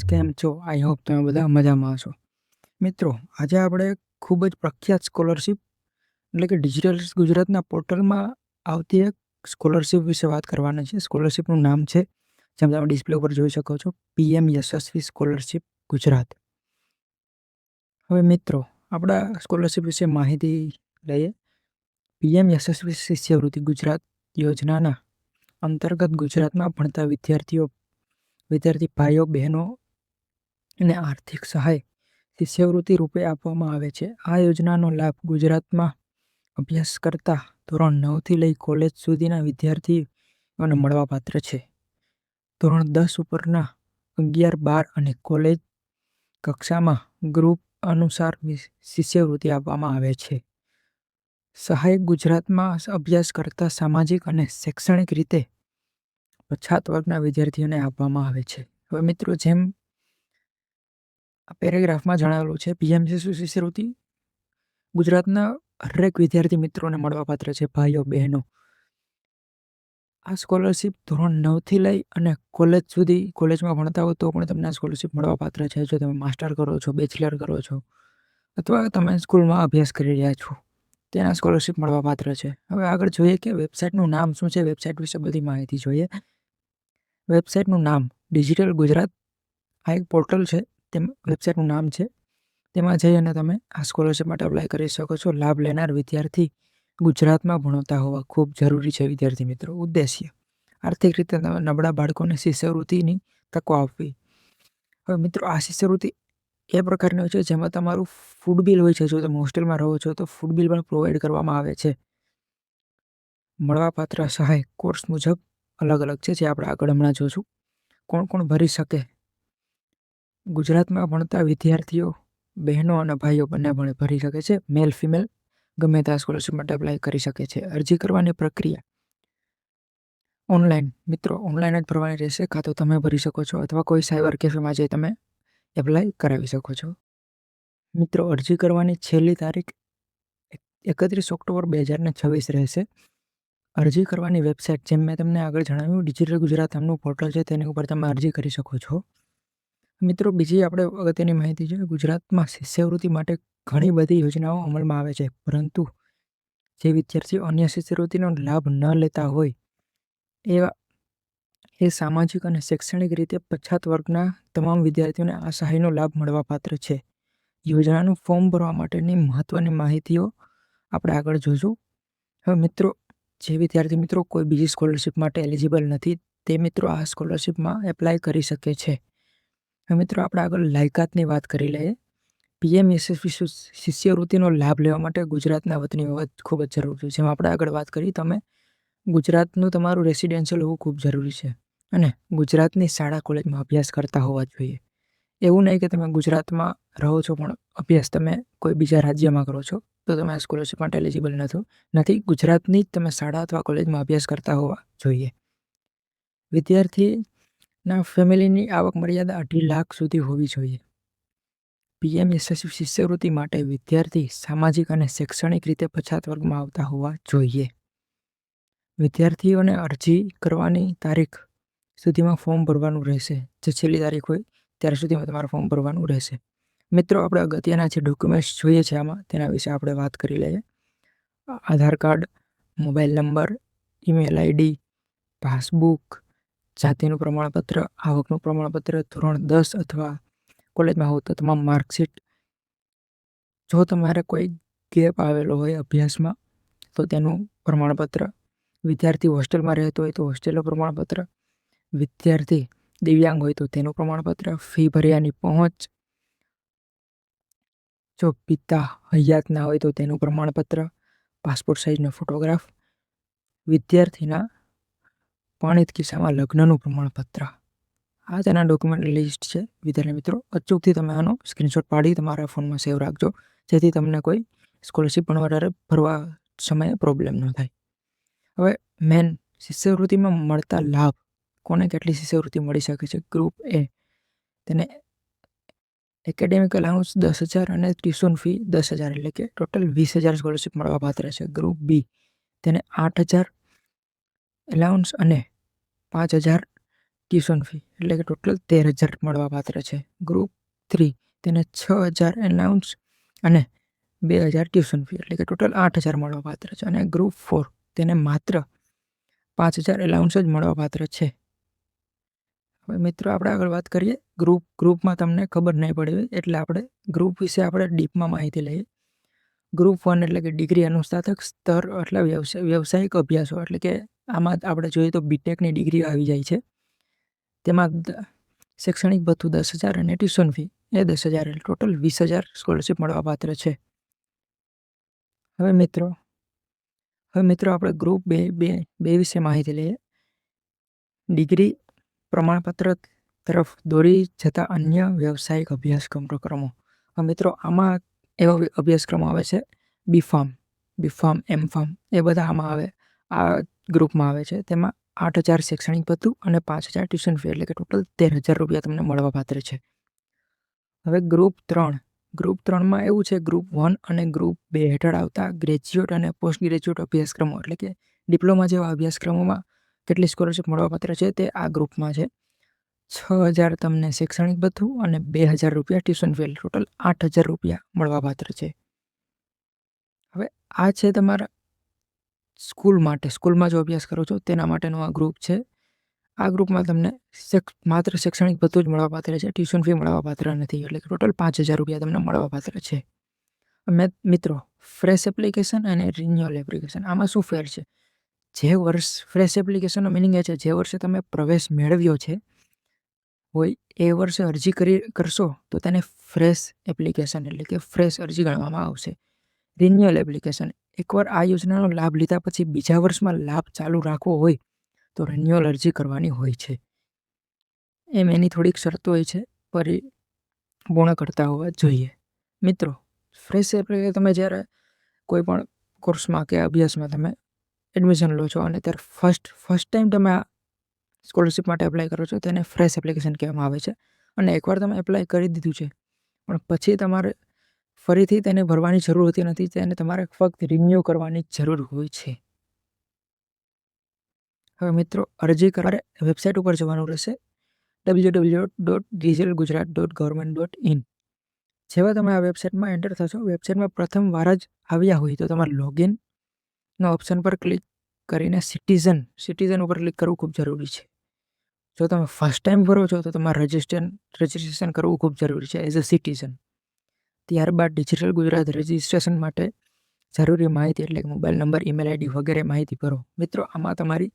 કેમ છો? I hope તમે બધા મજામાં હશો. મિત્રો, આજે આપણે ખૂબ જ પ્રખ્યાત સ્કોલરશિપ એટલે કે ડિજિટલ ગુજરાતના પોર્ટલમાં આવતી એક સ્કોલરશિપ વિશે વાત કરવાના છે. સ્કોલરશિપનું નામ છે, જેમ તમે ડિસ્પ્લે ઉપર જોઈ શકો છો, પીએમ યશસ્વી સ્કોલરશિપ ગુજરાત. હવે મિત્રો, આપણા સ્કોલરશિપ વિશે માહિતી લઈએ. પીએમ યશસ્વી શિષ્યવૃત્તિ ગુજરાત યોજનાના અંતર્ગત ગુજરાતમાં ભણતા વિદ્યાર્થી ભાઈઓ બહેનો અને આર્થિક સહાય શિષ્યવૃત્તિ રૂપે આપવામાં આવે છે. આ યોજનાનો લાભ ગુજરાતમાં અભ્યાસ કરતા ધોરણ 9થી લઈ કોલેજ સુધીના વિદ્યાર્થીઓને મળવાપાત્ર છે. ધોરણ 10 ઉપરના 11, 12 અને કોલેજ કક્ષામાં ગ્રુપ અનુસાર શિષ્યવૃત્તિ આપવામાં આવે છે. સહાય ગુજરાતમાં અભ્યાસ કરતા સામાજિક અને શૈક્ષણિક રીતે પછાત વર્ગના વિદ્યાર્થીઓને આપવામાં આવે છે. હવે મિત્રો, જેમ આ પેરેગ્રાફમાં જણાવેલું છે, પીએમ શિષ્યવૃત્તિ ગુજરાતના હરેક વિદ્યાર્થી મિત્રોને મળવાપાત્ર છે. ભાઈઓ બહેનો, આ સ્કોલરશિપ ધોરણ 9થી લઈ અને કોલેજ સુધી કોલેજમાં ભણતા હો તો પણ તમને આ સ્કોલરશિપ મળવાપાત્ર છે. જો તમે માસ્ટર કરો છો, બેચલર કરો છો અથવા તમે સ્કૂલમાં અભ્યાસ કરી રહ્યા છો, તેના સ્કોલરશિપ મળવાપાત્ર છે. હવે આગળ જોઈએ કે વેબસાઇટનું નામ શું છે. વેબસાઇટ વિશે બધી માહિતી જોઈએ. વેબસાઇટનું નામ ડિજિટલ ગુજરાત, આ એક પોર્ટલ છે, તેમ વેબસાઇટનું નામ છે. તેમાં જઈ અને તમે આ સ્કોલરશિપ માટે અપ્લાય કરી શકો છો. લાભ લેનાર વિદ્યાર્થી ગુજરાતમાં ભણતા હોવા ખૂબ જરૂરી છે. વિદ્યાર્થી મિત્રો, ઉદ્દેશ્ય આર્થિક રીતે નબળા બાળકોને શિષ્યવૃત્તિની તકો આપવી. હવે મિત્રો, આ શિષ્યવૃત્તિ એ પ્રકારની હોય છે જેમાં તમારું ફૂડ બિલ હોય છે. જો તમે હોસ્ટેલમાં રહો છો તો ફૂડ બિલ પણ પ્રોવાઈડ કરવામાં આવે છે. મળવાપાત્ર સહાય કોર્સ મુજબ અલગ અલગ છે, જે આપણે આગળ હમણાં જોશું. કોણ કોણ ભરી શકે? ગુજરાતમાં ભણતા વિદ્યાર્થીઓ બહેનો અને ભાઈઓ બંને ભરી શકે છે. મેલ ફિમેલ ગમે તે સ્કોલરશિપ માટે અપ્લાય કરી શકે છે. અરજી કરવાની પ્રક્રિયા ઓનલાઈન. મિત્રો, ઓનલાઈન જ ભરવાની રહેશે. કાં તો તમે ભરી શકો છો અથવા કોઈ સાયબર કેફેમાં જઈ તમે એપ્લાય કરાવી શકો છો. મિત્રો, અરજી કરવાની છેલ્લી તારીખ 31 ઓક્ટોબર 2026 રહેશે. અરજી કરવાની વેબસાઇટ, જેમ મેં તમને આગળ જણાવ્યું, ડિજિટલ ગુજરાત નામનું પોર્ટલ છે, તેની ઉપર તમે અરજી કરી શકો છો. મિત્રો, બીજી આપણે અગત્યની માહિતી છે. ગુજરાતમાં શિષ્યવૃત્તિ માટે ઘણી બધી યોજનાઓ અમલમાં આવે છે, પરંતુ જે વિદ્યાર્થીઓ અન્ય શિષ્યવૃત્તિનો લાભ ન લેતા હોય એ સામાજિક અને શૈક્ષણિક રીતે પછાત વર્ગના તમામ વિદ્યાર્થીઓને આ સહાયનો લાભ મળવાપાત્ર છે. યોજનાનું ફોર્મ ભરવા માટેની મહત્વની માહિતીઓ આપણે આગળ જોઈશું. હવે મિત્રો, જે વિદ્યાર્થી મિત્રો કોઈ બીજી સ્કોલરશિપ માટે એલિજિબલ નથી, તે મિત્રો આ સ્કોલરશિપમાં એપ્લાય કરી શકે છે. હવે મિત્રો, આપણે આગળ લાયકાતની વાત કરી લઈએ. પીએમ યશસ્વી શિષ્યવૃત્તિનો લાભ લેવા માટે ગુજરાતના વતની હોવા ખૂબ જ જરૂરી છે. જેમ આપણે આગળ વાત કરી, તમે ગુજરાતનું તમારું રેસિડેન્શિયલ હોવું ખૂબ જરૂરી છે અને ગુજરાતની શાળા કોલેજમાં અભ્યાસ કરતા હોવા જોઈએ. એવું નહીં કે તમે ગુજરાતમાં રહો છો પણ અભ્યાસ તમે કોઈ બીજા રાજ્યમાં કરો છો તો તમે આ સ્કોલરશિપ માટે એલિજિબલ નથી. ગુજરાતની જ તમે શાળા અથવા કોલેજમાં અભ્યાસ કરતા હોવા જોઈએ. વિદ્યાર્થીના ફેમિલીની આવક મર્યાદા 2.5 લાખ સુધી હોવી જોઈએ. પીએમ યશસ્વી શિષ્યવૃત્તિ માટે વિદ્યાર્થી સામાજિક અને શૈક્ષણિક રીતે પછાત વર્ગમાં આવતા હોવા જોઈએ. વિદ્યાર્થીઓને અરજી કરવાની તારીખ સુધીમાં ફોર્મ ભરવાનું રહેશે. જે છેલ્લી તારીખ હોય ત્યાર સુધીમાં તમારે ફોર્મ ભરવાનું રહેશે. મિત્રો, આપણે અગત્યના જે ડોક્યુમેન્ટ્સ જોઈએ છે આમાં, તેના વિશે આપણે વાત કરી લઈએ. Aadhaar card, mobile number, email ID, passbook, જાતિનું પ્રમાણપત્ર, આવકનું પ્રમાણપત્ર, ધોરણ 10 અથવા કોલેજમાં હોય તો તમામ માર્કશીટ. જો તમારે કોઈ ગેપ આવેલો હોય અભ્યાસમાં તો તેનું પ્રમાણપત્ર. વિદ્યાર્થી હોસ્ટેલમાં રહેતો હોય તો હોસ્ટેલનું પ્રમાણપત્ર. વિદ્યાર્થી દિવ્યાંગ હોય તો તેનું પ્રમાણપત્ર. ફી ભર્યાની પહોંચ. જો પિતા હયાત ના હોય તો તેનું પ્રમાણપત્ર. પાસપોર્ટ સાઇઝનો ફોટોગ્રાફ. વિદ્યાર્થીના પરણિત કિસ્સામાં લગ્નનું પ્રમાણપત્ર. આ તેના ડોક્યુમેન્ટ લિસ્ટ છે. વિદ્યાર્થી મિત્રો, અચૂકથી તમે આનો સ્ક્રીનશોટ પાડી તમારા ફોનમાં સેવ રાખજો, જેથી તમને કોઈ સ્કોલરશિપ ભરવા સમયે પ્રોબ્લેમ ન થાય. હવે મેન શિષ્યવૃત્તિમાં મળતા લાભ. કોને કેટલી શિષ્યવૃત્તિ મળી શકે છે? ગ્રુપ એ, તેને એકેડેમિક અલાઉન્સ 10,000 અને ટ્યુશન ફી 10,000, એટલે કે ટોટલ 20,000 સ્કોલરશિપ મળવાપાત્ર છે. ગ્રુપ બી, તેને 8,000 એલાઉન્સ અને 5,000 ટ્યુશન ફી એટલે કે ટોટલ 13,000 મળવાપાત્ર છે. ગ્રુપ 3 તેને 6,000 એલાઉન્સ અને 2,000 ટ્યુશન ફી એટલે કે ટોટલ 8,000 મળવાપાત્ર છે. અને ગ્રુપ 4 તેને માત્ર 5,000 એલાઉન્સ જ મળવાપાત્ર છે. હવે મિત્રો આપણે આગળ વાત કરીએ ગ્રુપમાં તમને ખબર નહીં પડી એટલે આપણે ગ્રુપ વિશે આપણે ડીપમાં માહિતી લઈએ. ગ્રુપ 1 એટલે કે ડિગ્રી અનુસ્નાતક સ્તર એટલે વ્યવસાયિક અભ્યાસો એટલે કે આમાં આપણે જોઈએ તો બીટેકની ડિગ્રી આવી જાય છે. તેમાં શૈક્ષણિક ભથ્થું 10,000 અને ટ્યુશન ફી એ 10,000 એટલે ટોટલ 20,000 સ્કોલરશીપ મળવાપાત્ર છે. હવે મિત્રો આપણે ગ્રુપ બે વિશે માહિતી લઈએ. ડિગ્રી પ્રમાણપત્ર તરફ દોરી જતા અન્ય વ્યવસાયિક અભ્યાસક્રમો. મિત્રો આમાં એવા અભ્યાસક્રમો આવે છે બીફાર્મ એમફાર્મ એ બધા આમાં આવે આ ગ્રુપમાં આવે છે. તેમાં 8,000 શૈક્ષણિક ભથ્થું અને 5,000 ટ્યુશન ફી એટલે કે ટોટલ 13,000 રૂપિયા તમને મળવાપાત્ર છે. હવે ગ્રુપ 3માં એવું છે ગ્રુપ 1 અને ગ્રુપ 2 હેઠળ આવતા ગ્રેજ્યુએટ અને પોસ્ટ ગ્રેજ્યુએટ અભ્યાસક્રમો એટલે કે ડિપ્લોમા જેવા અભ્યાસક્રમોમાં કેટલી સ્કોલરશીપ મળવાપાત્ર છે તે આ ગ્રુપમાં છે. 6,000 તમને શૈક્ષણિક ભથ્થું અને 2,000 રૂપિયા ટ્યુશન ફી ટોટલ 8,000 રૂપિયા મળવાપાત્ર છે. હવે આ છે તમારા સ્કૂલમાં જો અભ્યાસ કરો છો તેના માટેનો આ ગ્રુપ છે. આ ગ્રુપમાં તમને માત્ર શૈક્ષણિક ભથ્થું જ મળવાપાત્ર છે. ટ્યુશન ફી મળવાપાત્ર નથી એટલે કે ટોટલ 5,000 રૂપિયા તમને મળવાપાત્ર છે. મિત્રો ફ્રેશ એપ્લિકેશન અને રિન્યુઅલ એપ્લિકેશન આમાં શું ફેર છે? જે વર્ષ ફ્રેશ એપ્લિકેશનનો મિનિંગ એ છે જે વર્ષે તમે પ્રવેશ મેળવ્યો છે હોય એ વર્ષે અરજી કરશો તો તેને ફ્રેશ એપ્લિકેશન એટલે કે ફ્રેશ અરજી ગણવામાં આવશે. રિન્યુઅલ એપ્લિકેશન એકવાર આ યોજનાનો લાભ લીધા પછી બીજા વર્ષમાં લાભ ચાલુ રાખવો હોય તો રિન્યુઅલ અરજી કરવાની હોય છે. એમ એની થોડીક શરતો હોય છે પૂર્ણ કરતા હોવા જોઈએ. મિત્રો ફ્રેશ એટલે તમે જ્યારે કોઈ પણ કોર્સમાં કે અભ્યાસમાં તમે એડમિશન લો છો અને ત્યારે ફર્સ્ટ ટાઈમ તમે આ સ્કોલરશીપ માટે એપ્લાય કરો છો તેને ફ્રેશ એપ્લિકેશન કહેવામાં આવે છે. અને એકવાર તમે એપ્લાય કરી દીધું છે પણ પછી તમારે ફરીથી તેને ભરવાની જરૂર હોતી નથી. તેને તમારે ફક્ત રિન્યૂ કરવાની જરૂર હોય છે. હવે મિત્રો અરજી કરવા વેબસાઇટ ઉપર જવાનું રહેશે www.digitalgujarat.government.in. જેવા તમે આ વેબસાઇટમાં એન્ટર થશો વેબસાઇટમાં પ્રથમ વાર જ આવ્યા હોય તો તમારે લોગિનનો ઓપ્શન પર ક્લિક કરીને સિટીઝન ઉપર ક્લિક કરવું ખૂબ જરૂરી છે. જો તમે ફર્સ્ટ ટાઈમ ભરો છો તો તમારે રજિસ્ટ્રેશન કરવું ખૂબ જરૂરી છે એઝ અ સિટીઝન. ત્યારબાદ ડિજિટલ ગુજરાત રજિસ્ટ્રેશન માટે જરૂરી માહિતી એટલે કે મોબાઈલ નંબર, ઈમેલ આઈડી વગેરે માહિતી ભરો. મિત્રો આમાં તમારી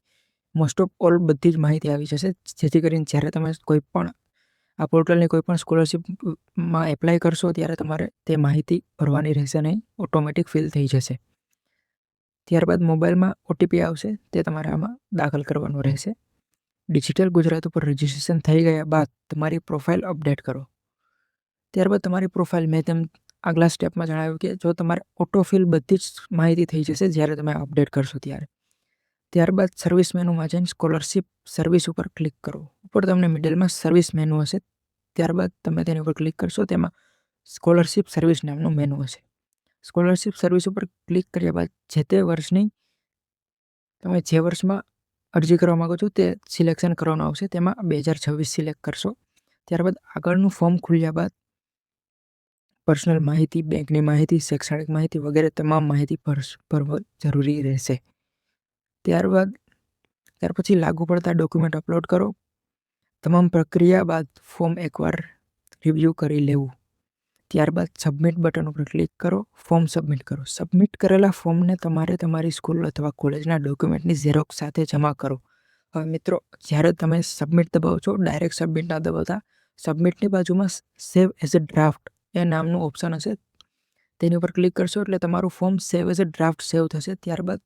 મોસ્ટ ઓફ ઓલ બધી જ માહિતી આવી જશે જેથી કરીને જ્યારે તમે કોઈ પણ આ પોર્ટલની કોઈ પણ સ્કોલરશીપમાં એપ્લાય કરશો ત્યારે તમારે તે માહિતી ભરવાની રહેશે નહીં, ઓટોમેટિક ફિલ થઈ જશે. ત્યારબાદ મોબાઈલમાં ઓટીપી આવશે તે તમારે આમાં દાખલ કરવાનો રહેશે. ડિજિટલ ગુજરાત ઉપર રજિસ્ટ્રેશન થઈ ગયા બાદ તમારી પ્રોફાઇલ અપડેટ કરો. ત્યારબાદ તમારી પ્રોફાઇલ મેં તેમ આગલા સ્ટેપમાં જણાવ્યું કે જો તમારે ઓટોફિલ બધી જ માહિતી થઈ જશે જ્યારે તમે અપડેટ કરશો ત્યારે. ત્યારબાદ સર્વિસ મેનુમાં જઈને સ્કોલરશીપ સર્વિસ ઉપર ક્લિક કરો. ઉપર તમને મિડલમાં સર્વિસ મેનુ હશે. ત્યારબાદ તમે તેની ઉપર ક્લિક કરશો તેમાં સ્કોલરશીપ સર્વિસ નામનું મેનુ હશે. સ્કોલરશીપ સર્વિસ ઉપર ક્લિક કર્યા બાદ જે તે વર્ષની તમે જે વર્ષમાં અરજી કરવા માગો છો તે સિલેક્શન કરવાનું આવશે. તેમાં 2026 સિલેક્ટ કરશો. ત્યારબાદ આગળનું ફોર્મ ખુલ્યા બાદ પર્સનલ માહિતી, બેંકની માહિતી, શૈક્ષણિક માહિતી વગેરે તમામ માહિતી ભરવા જરૂરી રહેશે. ત્યાર પછી લાગુ પડતા ડોક્યુમેન્ટ અપલોડ કરો. તમામ પ્રક્રિયા બાદ ફોર્મ એકવાર રિવ્યૂ કરી લેવું. ત્યારબાદ સબમિટ બટન ઉપર ક્લિક કરો, ફોર્મ સબમિટ કરો. સબમિટ કરેલા ફોર્મને તમારે તમારી સ્કૂલ અથવા કોલેજના ડોક્યુમેન્ટની ઝેરોક્ષ સાથે જમા કરો. હવે મિત્રો જ્યારે તમે સબમિટ દબાવો છો ડાયરેક્ટ સબમિટ ના દબાવતા સબમિટની બાજુમાં સેવ એઝ અ ડ્રાફ્ટ એ નામનું ઓપ્શન હશે તેની ઉપર ક્લિક કરશો એટલે તમારું form save as a draft save થશે. ત્યારબાદ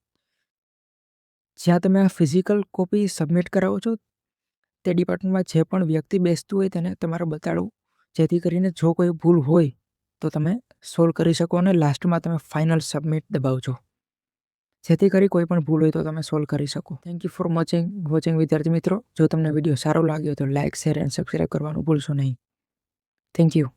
જ્યાં તમે આ ફિઝિકલ કોપી સબમિટ કરાવો છો તે ડિપાર્ટમેન્ટમાં જે પણ વ્યક્તિ બેસતું હોય તેને તમારે બતાડવું જેથી કરીને જો કોઈ ભૂલ હોય તો તમે સોલ્વ કરી શકો અને લાસ્ટમાં તમે ફાઇનલ સબમિટ દબાવજો જેથી કરી કોઈ પણ ભૂલ હોય તો તમે સોલ્વ કરી શકો. થેન્ક યુ ફોર વોચિંગ વિદ્યાર્થી મિત્રો. જો તમને વિડીયો સારો લાગ્યો તો લાઇક, શેર એન્ડ સબસ્ક્રાઈબ કરવાનું ભૂલશો નહીં. Thank you.